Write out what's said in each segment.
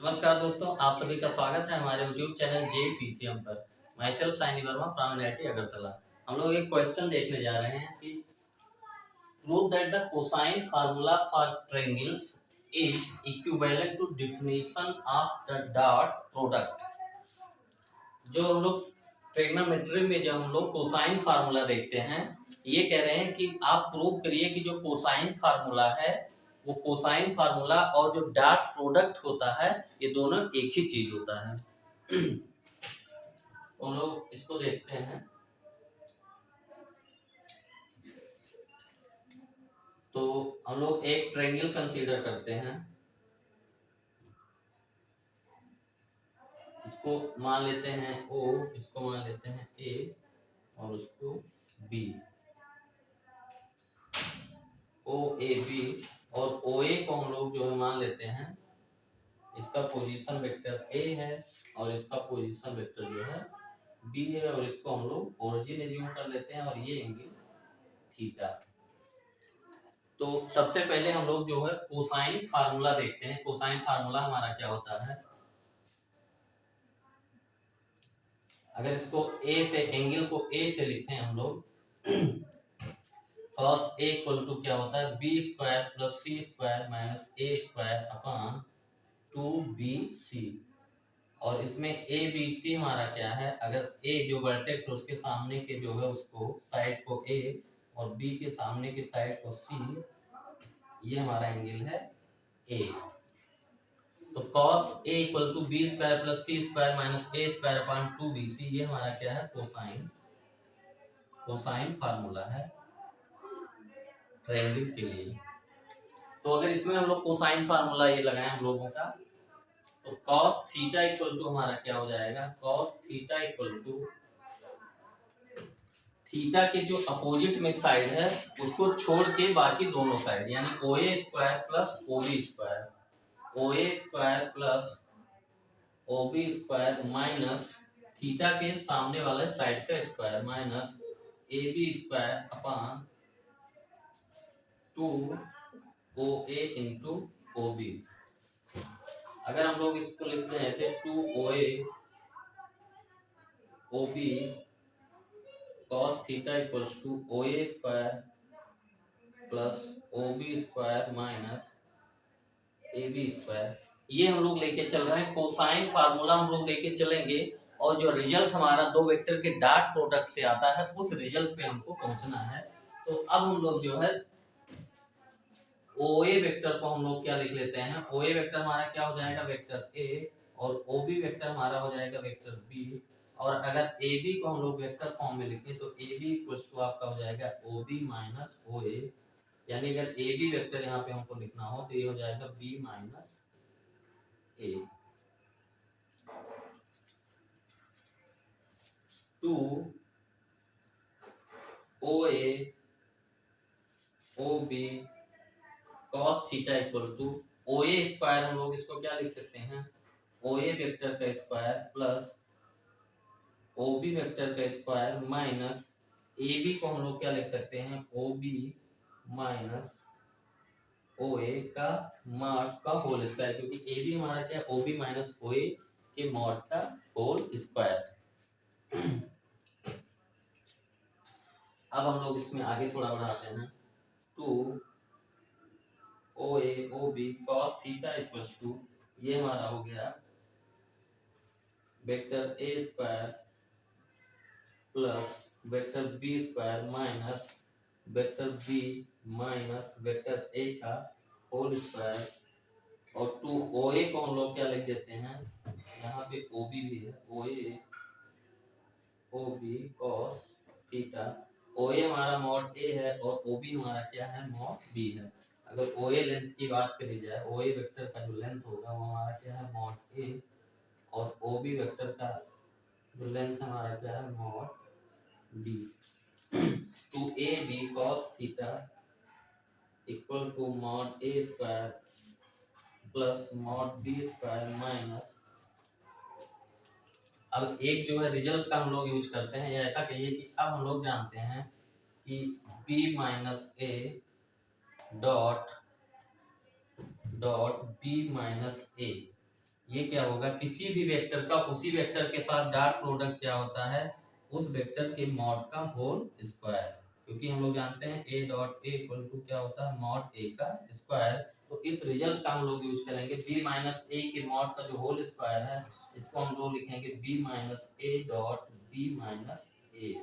नमस्कार दोस्तों, आप सभी का स्वागत है हमारे YouTube चैनल JPCM पर। Myself Saini Verma from NIT Agartala. हम लोग एक क्वेश्चन देखने जा रहे हैं कि prove that the cosine formula for triangles is equivalent to definition of the dot product. जो हम लोग ट्रिग्नोमेट्री में जब हम लोग कोसाइन फार्मूला देखते हैं, ये कह रहे हैं कि आप प्रूव करिए कि जो कोसाइन फार्मूला है वो कोसाइन फार्मूला और जो डॉट प्रोडक्ट होता है ये दोनों एक ही चीज होता है। तो हम लोग इसको देखते हैं। तो हम लोग एक ट्रायंगल कंसीडर करते हैं, इसको मान लेते हैं O, इसको मान लेते हैं A और उसको B। OAB और OA को हम लोग जो है मान लेते हैं, इसका पोजीशन वेक्टर A है और इसका पोजीशन वेक्टर जो है B है, और इसको हम लोग ओरिजिन एज्यूम कर लेते हैं और ये एंगल थीटा। तो सबसे पहले हम लोग जो है कोसाइन फार्मूला देखते हैं। कोसाइन फार्मूला हमारा क्या होता है, अगर इसको A से एंगल को A से लिखें हम लोग, cos A इक्वल टू क्या होता है B square plus C square minus A square upon 2BC। और इसमें ABC हमारा क्या है, अगर A जो वर्टेक्स है उसके सामने के जो है उसको साइड को A और B के सामने के साइड को C, ये हमारा एंगल है A। तो cos A equal to B square plus C square minus A square upon 2BC, ये हमारा क्या है कोसाइन फार्मूला है ट्रायंगल के लिए। तो अगर इसमें हम लोग कोसाइन फार्मूला ये लगाएं हम लोगों का, तो cos थीटा इक्वल टू हमारा क्या हो जाएगा, cos theta equal to theta के जो अपोजिट में साइड है उसको छोड़ के बाकी दोनों साइड, यानी OA square plus OB square, OA square plus OB square minus theta के सामने वाले साइड का square minus AB square upon 2OA into OB। अगर हम लोग इसको लिखते हैं ऐसे 2OA OB cos theta equals to OA square plus OB square minus AB square, ये हम लोग लेके चल रहे हैं। कोसाइन फार्मूला हम लोग लेके चलेंगे और जो रिजल्ट हमारा दो वेक्टर के डॉट प्रोडक्ट से आता है उस रिजल्ट पे हमको पहुंचना है। तो अब हम लोग जो है OA वेक्टर को हम लोग क्या लिख लेते हैं, OA वेक्टर हमारा क्या हो जाएगा वेक्टर A और OB वेक्टर हमारा हो जाएगा वेक्टर B। और अगर AB को हम लोग वेक्टर फॉर्म में लिखें तो AB इक्वल्स टू आपका हो जाएगा OB माइनस OA, यानी अगर AB वेक्टर यहाँ पे हमको लिखना हो तो ये हो जाएगा B minus A। 2 OA OB cos theta equal to OA square, हम लोग इसको क्या लिख सकते हैं, OA वेक्टर का स्क्वायर प्लस OB वेक्टर का स्क्वायर माइनस AB को हम लोग क्या लिख सकते हैं, OB माइनस OA का मॉड का होल स्क्वायर, क्योंकि AB हमारा क्या है OB माइनस OA के मॉड का होल स्क्वायर। अब हम लोग इसमें आगे थोड़ा बढ़ाते हैं, 2 OA OB cos theta equals to ये हमारा हो गया vector A square plus vector B square minus vector B minus vector A का होल स्क्वायर। और 2 OA को हम लोग क्या लिख देते हैं, यहाँ पे OB भी है, OA OB cos theta, OA हमारा मॉड A है और OB हमारा क्या है मॉड B है। अगर OA लेंथ की बात करी जाए, OA वेक्टर का जो लेंथ होगा वो हमारा क्या है मॉड A और OB वेक्टर का जो लेंथ हमारा क्या है mod B। 2AB cos theta equal to mod A square plus mod B square minus, अब एक जो है रिजल्ट का हम लोग यूज करते हैं, या ऐसा कहिए कि अब हम लोग जानते हैं कि B minus A dot B minus A, ये क्या होगा, किसी भी वेक्टर का उसी वेक्टर के साथ डॉट प्रोडक्ट क्या होता है, उस वेक्टर के मॉड का होल स्क्वायर, क्योंकि हम लोग जानते हैं a dot A equal to क्या होता है, मॉड a का स्क्वायर। तो इस रिजल्ट का हम लोग यूज करेंगे b माइनस ए के मॉड का जो होल स्क्वायर है, इसको हम लोग लिखेंगे b minus A dot b minus A.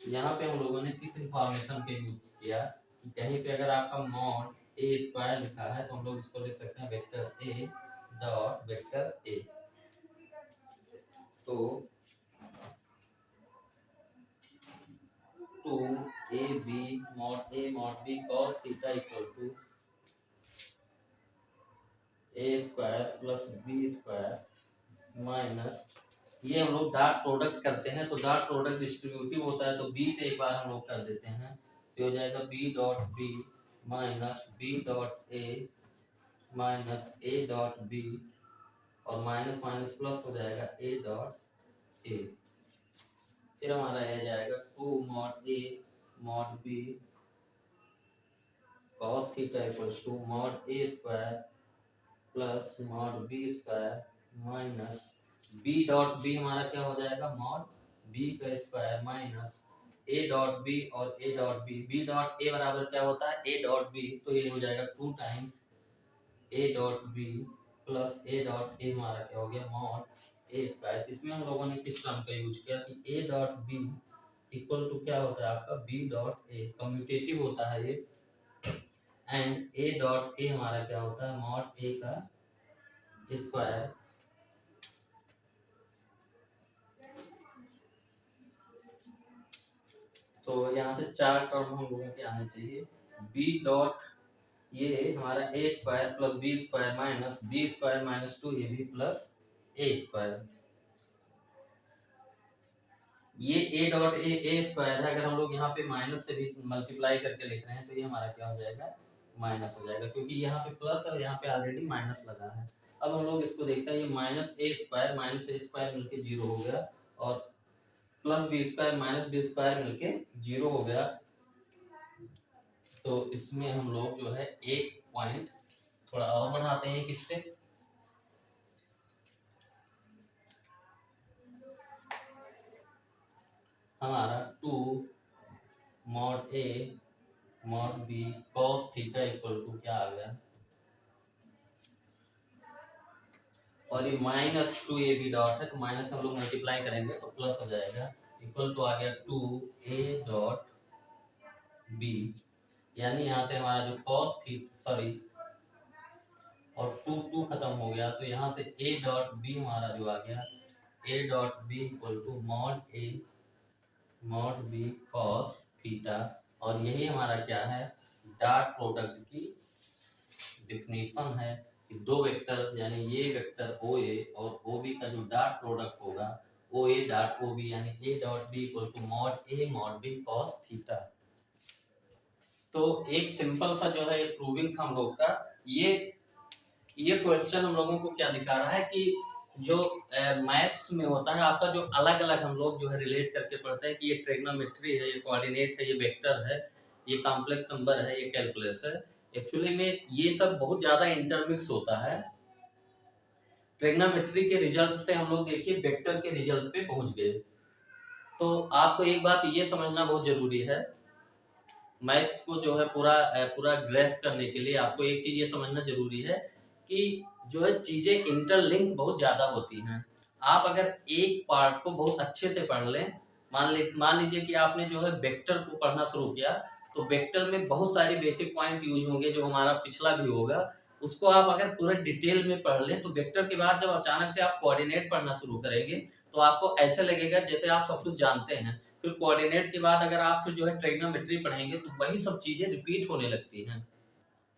यहाँ पे हम लोगों ने किस इंफॉर्मेशन के यूज किया कि कहीं पे अगर आपका मॉड ए स्क्वायर लिखा है तो हम लोग इसको लिख सकते हैं vector A dot vector A. तो two A mod B cos theta equal to A square plus B square minus, ये हम लोग डॉट प्रोडक्ट करते हैं तो डॉट प्रोडक्ट डिस्ट्रीब्यूटिव होता है, तो बी से एक बार हम लोग कर देते हैं तो हो जाएगा B dot B minus B dot A minus A dot B, और माइनस माइनस प्लस हो जाएगा ए डॉट ए। फिर हमारा आ जाएगा two mod A mod B cos theta equal to mod A square plus mod B square minus B dot B हमारा क्या हो जाएगा, मॉड बी का square minus A dot B और A dot B, B dot A बराबर क्या होता है, ए डॉट बी, तो ये हो जाएगा 2 times A dot B plus A dot A हमारा क्या हो गया, मॉड ए स्क्वायर। इसमें हम लोगों ने किस टर्म का यूज किया कि A dot B equal to क्या होता है आपका बी डॉट ए, कम्यूटेटिव होता है ये, एंड ए डॉट ए हमारा क्या होता है, मॉड ए का स्क्वायर। तो यहाँ से 4 टर्म हम लोगों के आने चाहिए, बी डॉट ये हमारा A square plus B square minus B square minus 2ab plus A square. ये ए डॉट ए स्क्वायर है, अगर हम लोग यहाँ पे माइनस से भी मल्टीप्लाई करके लिख रहे हैं तो ये हमारा क्या हो जाएगा, माइनस हो जाएगा, क्योंकि यहाँ पे प्लस और यहाँ पे ऑलरेडी माइनस लगा है। अब हम लोग इसको देखते हैं, ये माइनस ए स्क्वायर मिलके 0 हो गया, और plus B square minus B square मिलके 0 हो गया। तो इसमें हम लोग जो है एक पॉइंट थोड़ा और बढ़ाते हैं किस पे, हमारा 2 mod A mod B cos theta equal to क्या आ गया, और ये माइनस 2ab डॉट है तो माइनस हम लोग मल्टीप्लाई करेंगे तो प्लस हो जाएगा, इक्वल टू आ गया 2a डॉट बी, यानी यहाँ से हमारा जो कॉस थी सॉरी और 2 खत्म हो गया, तो यहाँ से a डॉट बी हमारा जो आ गया, a dot B equal to mod B cos theta, और यही हमारा क्या है, डॉट प्रोडक्ट की डिफिनीशन है कि दो वेक्टर यानी ये वेक्टर ओ ए और ओ बी का जो डॉट प्रोडक्ट होगा ओ ए डॉट ओ बी यानी A dot B equal to mod B cos theta. तो एक सिंपल सा जो है प्रूविंग था हम लोग का, ये क्वेश्चन हम लोगों को क्या दिखा रहा है कि जो मैथ्स में होता है आपका जो अलग अलग हम लोग जो है रिलेट करके पढ़ते हैं कि ये ट्रिग्नोमेट्री है, ये कोऑर्डिनेट है, ये वेक्टर है, ये कॉम्प्लेक्स नंबर है, ये कैलकुलस है, एक्चुअली में ये सब बहुत ज्यादा इंटरमिक्स होता है। ट्रिग्नोमेट्री के रिजल्ट से हम लोग देखिए वेक्टर के रिजल्ट पे पहुंच गए। तो आपको एक बात ये समझना बहुत जरूरी है, मैथ्स को जो है पूरा ग्रेस्प करने के लिए आपको एक चीज ये समझना जरूरी है कि जो है चीजें इंटरलिंक बहुत ज्यादा होती हैं। आप अगर एक पार्ट को बहुत अच्छे से पढ़ लें, मान लीजिए कि आपने जो है वेक्टर को पढ़ना शुरू किया तो वेक्टर में बहुत सारे बेसिक पॉइंट यूज होंगे जो हमारा पिछला भी होगा, उसको आप अगर पूरा डिटेल में पढ़ लें तो वेक्टर के बाद जब अचानक से आप कोऑर्डिनेट पढ़ना शुरू करेंगे तो आपको ऐसे लगेगा जैसे आप सब कुछ जानते हैं। फिर कोऑर्डिनेट के बाद अगर आप फिर जो है ट्रिग्नोमेट्री पढ़ेंगे तो वही सब चीजें रिपीट होने लगती हैं,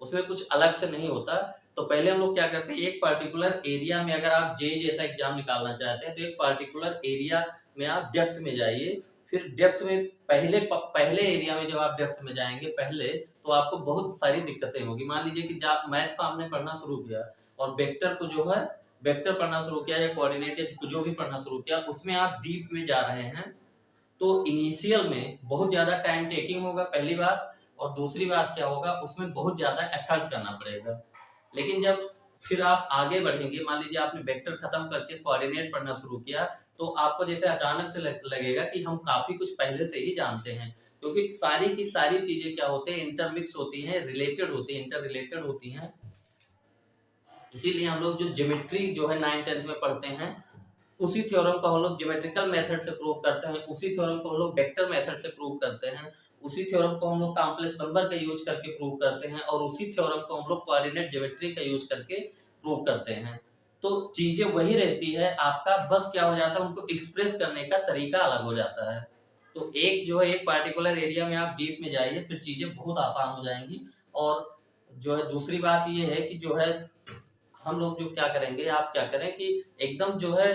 उसमें कुछ अलग से नहीं होता। तो पहले हम लोग क्या करते हैं, एक पर्टिकुलर एरिया में अगर आप जे जैसा एग्जाम निकालना चाहते हैं तो एक पर्टिकुलर एरिया में आप डेप्थ में जाइए, फिर डेप्थ में पहले एरिया में जब आप डेप्थ में जाएंगे पहले तो आपको बहुत सारी दिक्कतें होगी। मान लीजिए कि जब आप मैथ सामने पढ़ना शुरू किया और वेक्टर को जो है वेक्टर पढ़ना शुरू किया या कोऑर्डिनेट या जो भी पढ़ना शुरू किया उसमें आप डीप में जा रहे हैं तो इनिशियल में बहुत ज्यादा टाइम टेकिंग होगा पहली बात, और दूसरी बात क्या होगा उसमें बहुत ज्यादा एफर्ट करना पड़ेगा। लेकिन जब फिर आप आगे बढ़ेंगे, मान लीजिए आपने वेक्टर खत्म करके कोऑर्डिनेट पढ़ना शुरू किया, तो आपको जैसे अचानक से लगेगा कि हम काफी कुछ पहले से ही जानते हैं, क्योंकि सारी की सारी चीजें क्या होते हैं, इंटरमिक्स होती हैं, रिलेटेड होती हैं, इंटर रिलेटेड होती हैं। इसीलिए हम लोग जो ज्योमेट्री जो है 9th-10th में पढ़ते हैं, उसी थ्योरम को हम लोग ज्योमेट्रिकल मेथड से प्रूव करते हैं, उसी थ्योरम को हम लोग वेक्टर मेथड से प्रूव करते हैं, उसी थ्योरम को हम लोग कॉम्प्लेक्स नंबर का यूज करके प्रूव करते हैं, और उसी थ्योरम को हम लोग कोऑर्डिनेट ज्योमेट्री का यूज करके प्रूव करते हैं। तो चीजें वही रहती है, आपका बस क्या हो जाता है, उनको एक्सप्रेस करने का तरीका अलग हो जाता है। तो एक जो है एक पार्टिकुलर एरिया में आप डीप में जाइए, फिर चीजें बहुत आसान हो जाएंगी। और जो है दूसरी बात ये है कि जो है हम लोग जो क्या करेंगे, आप क्या करें कि एकदम जो है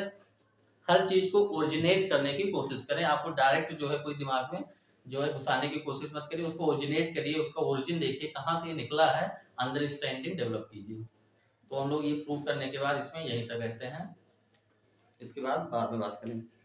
हर चीज को ओरिजिनेट करने की कोशिश करें। आपको डायरेक्ट जो है कोई दिमाग में जो है घुसाने की कोशिश मत करिए, उसको ओरिजिनेट करिए, उसका ओरिजिन देखिए कहाँ से निकला है, अंडरस्टैंडिंग डेवलप कीजिए। तो हम लोग ये प्रूव करने के बाद इसमें यहीं तक रहते हैं, इसके बाद में बात करेंगे।